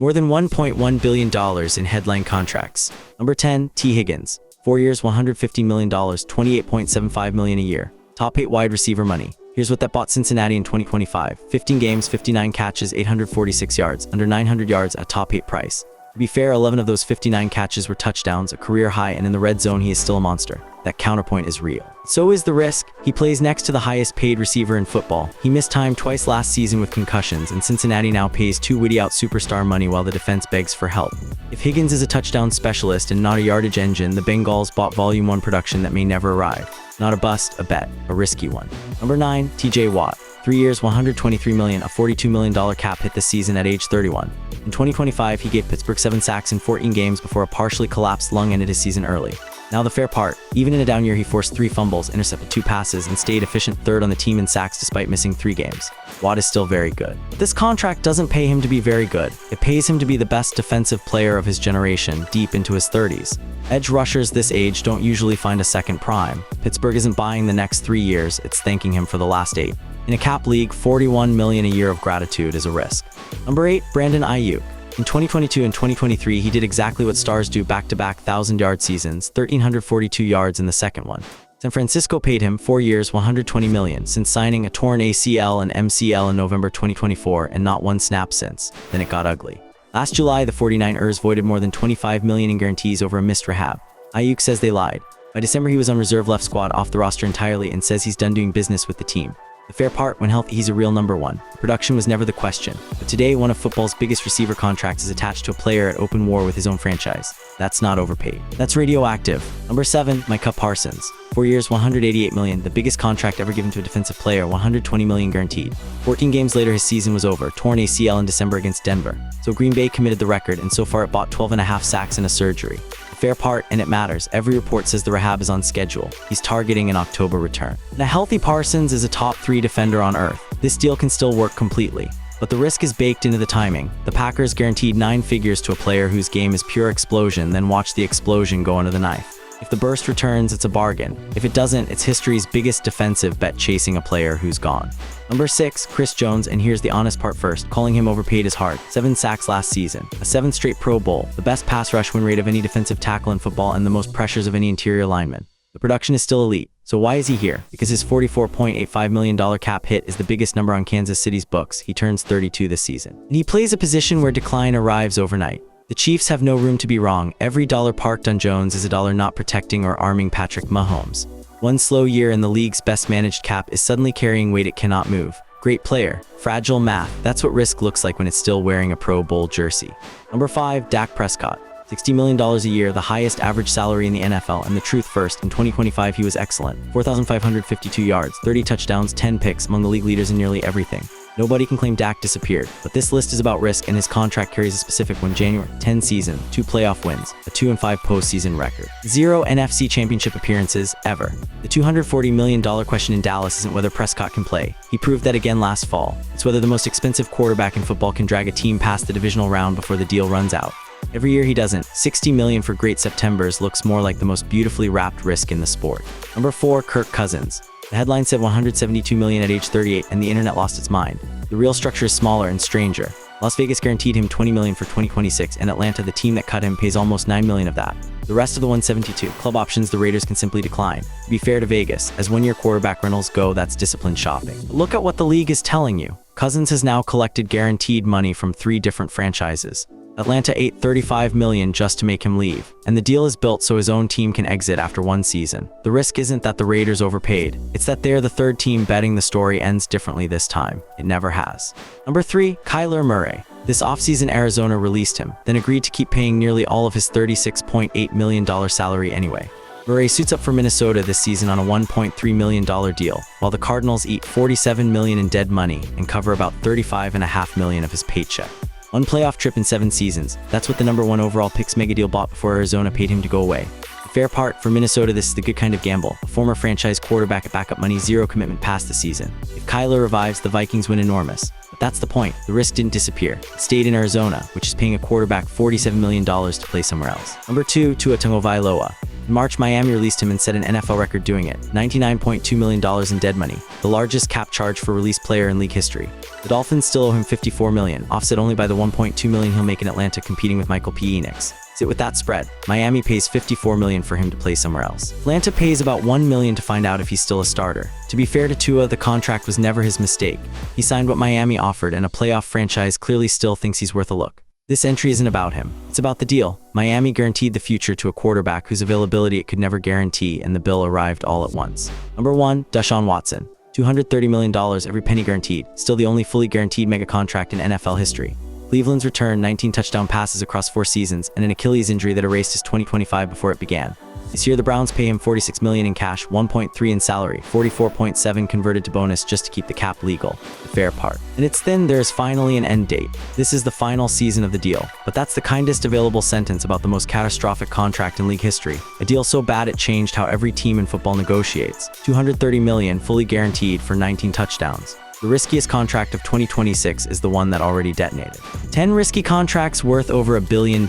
More than $1.1 billion in headline contracts. Number 10, Tee Higgins. 4 years, $150 million, $28.75 million a year. Top 8 wide receiver money. Here's what that bought Cincinnati in 2025. 15 games, 59 catches, 846 yards, under 900 yards at top 8 price. To be fair, 11 of those 59 catches were touchdowns, a career high, and in the red zone he is still a monster. That counterpoint is real. So is the risk. He plays next to the highest paid receiver in football. He missed time twice last season with concussions, and Cincinnati now pays 2 witty out superstar money while the defense begs for help. If Higgins is a touchdown specialist and not a yardage engine, the Bengals bought Volume 1 production that may never arrive. Not a bust, a bet, a risky one. Number 9, TJ Watt. 3 years, $123 million, a $42 million cap hit this season at age 31. In 2025, he gave Pittsburgh 7 sacks in 14 games before a partially collapsed lung ended his season early. Now the fair part, even in a down year he forced 3 fumbles, intercepted 2 passes, and stayed efficient third on the team in sacks despite missing 3 games. Watt is still very good. But this contract doesn't pay him to be very good. It pays him to be the best defensive player of his generation, deep into his 30s. Edge rushers this age don't usually find a second prime. Pittsburgh isn't buying the next 3 years, it's thanking him for the last 8. In a cap league, $41 million a year of gratitude is a risk. Number 8, Brandon Aiyuk. In 2022 and 2023, he did exactly what stars do, back-to-back 1,000-yard seasons, 1,342 yards in the second one. San Francisco paid him 4 years, $120 million, since signing a torn ACL and MCL in November 2024, and not one snap since. Then it got ugly. Last July, the 49ers voided more than $25 million in guarantees over a missed rehab. Aiyuk says they lied. By December, he was on reserve left squad, off the roster entirely, and says he's done doing business with the team. The fair part, when healthy, he's a real number 1. Production was never the question. But today, one of football's biggest receiver contracts is attached to a player at open war with his own franchise. That's not overpaid. That's radioactive. Number 7, Micah Parsons. 4 years, $188 million, the biggest contract ever given to a defensive player, $120 million guaranteed. 14 games later, his season was over, torn ACL in December against Denver. So Green Bay committed the record, and so far it bought 12.5 sacks and a surgery. Fair part, and it matters. Every report says the rehab is on schedule. He's targeting an October return. Now, healthy Parsons is a top 3 defender on earth. This deal can still work completely. But the risk is baked into the timing. The Packers guaranteed 9 figures to a player whose game is pure explosion, then watch the explosion go under the knife. If the burst returns, it's a bargain. If it doesn't, it's history's biggest defensive bet chasing a player who's gone. Number 6, Chris Jones, and here's the honest part first. Calling him overpaid is hard. 7 sacks last season, a 7th straight Pro Bowl, the best pass rush win rate of any defensive tackle in football, and the most pressures of any interior lineman. The production is still elite. So why is he here? Because his $44.85 million cap hit is the biggest number on Kansas City's books. He turns 32 this season. And he plays a position where decline arrives overnight. The Chiefs have no room to be wrong. Every dollar parked on Jones is a dollar not protecting or arming Patrick Mahomes. One slow year and the league's best managed cap is suddenly carrying weight it cannot move. Great player, fragile math. That's what risk looks like when it's still wearing a Pro Bowl jersey. Number 5, Dak Prescott. $60 million a year, the highest average salary in the NFL, and the truth first, in 2025 he was excellent. 4,552 yards, 30 touchdowns, 10 picks, among the league leaders in nearly everything. Nobody can claim Dak disappeared, but this list is about risk, and his contract carries a specific one. January, 10 season, 2 playoff wins, a 2-5 postseason record. 0 NFC championship appearances, ever. The $240 million question in Dallas isn't whether Prescott can play. He proved that again last fall. It's whether the most expensive quarterback in football can drag a team past the divisional round before the deal runs out. Every year he doesn't. $60 million for great Septembers looks more like the most beautifully wrapped risk in the sport. Number 4, Kirk Cousins. The headline said $172 million at age 38, and the internet lost its mind. The real structure is smaller and stranger. Las Vegas guaranteed him $20 million for 2026, and Atlanta, the team that cut him, pays almost $9 million of that. The rest of the 172 club options the Raiders can simply decline. To be fair to Vegas, as one-year quarterback rentals go, that's disciplined shopping. But look at what the league is telling you. Cousins has now collected guaranteed money from 3 different franchises. Atlanta ate $35 million just to make him leave, and the deal is built so his own team can exit after 1 season. The risk isn't that the Raiders overpaid, it's that they're the 3rd team betting the story ends differently this time. It never has. Number 3, Kyler Murray. This offseason Arizona released him, then agreed to keep paying nearly all of his $36.8 million salary anyway. Murray suits up for Minnesota this season on a $1.3 million deal, while the Cardinals eat $47 million in dead money and cover about $35.5 million of his paycheck. 1 playoff trip in 7 seasons. That's what the number 1 overall picks mega deal bought before Arizona paid him to go away. The fair part, for Minnesota this is the good kind of gamble. A former franchise quarterback at backup money, 0 commitment past the season. If Kyler revives, the Vikings win enormous. But that's the point. The risk didn't disappear. It stayed in Arizona, which is paying a quarterback $47 million to play somewhere else. Number 2, Tua Tagovailoa. In March, Miami released him and set an NFL record doing it, $99.2 million in dead money, the largest cap charge for released player in league history. The Dolphins still owe him $54 million, offset only by the $1.2 million he'll make in Atlanta competing with Michael P. Enix. Sit with that spread. Miami pays $54 million for him to play somewhere else. Atlanta pays about $1 million to find out if he's still a starter. To be fair to Tua, the contract was never his mistake. He signed what Miami offered, and a playoff franchise clearly still thinks he's worth a look. This entry isn't about him. It's about the deal. Miami guaranteed the future to a quarterback whose availability it could never guarantee, and the bill arrived all at once. Number 1, Deshaun Watson. $230 million, every penny guaranteed. Still the only fully guaranteed mega contract in NFL history. Cleveland's return, 19 touchdown passes across 4 seasons, and an Achilles injury that erased his 2025 before it began. This year, the Browns pay him $46 million in cash, $1.3 in salary, $44.7 converted to bonus just to keep the cap legal, the fair part. And it's then there's finally an end date. This is the final season of the deal, but that's the kindest available sentence about the most catastrophic contract in league history. A deal so bad it changed how every team in football negotiates. $230 million, fully guaranteed for 19 touchdowns. The riskiest contract of 2026 is the one that already detonated. 10 risky contracts worth over $1 billion.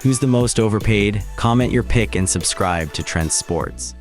Who's the most overpaid? Comment your pick and subscribe to Trend Sports.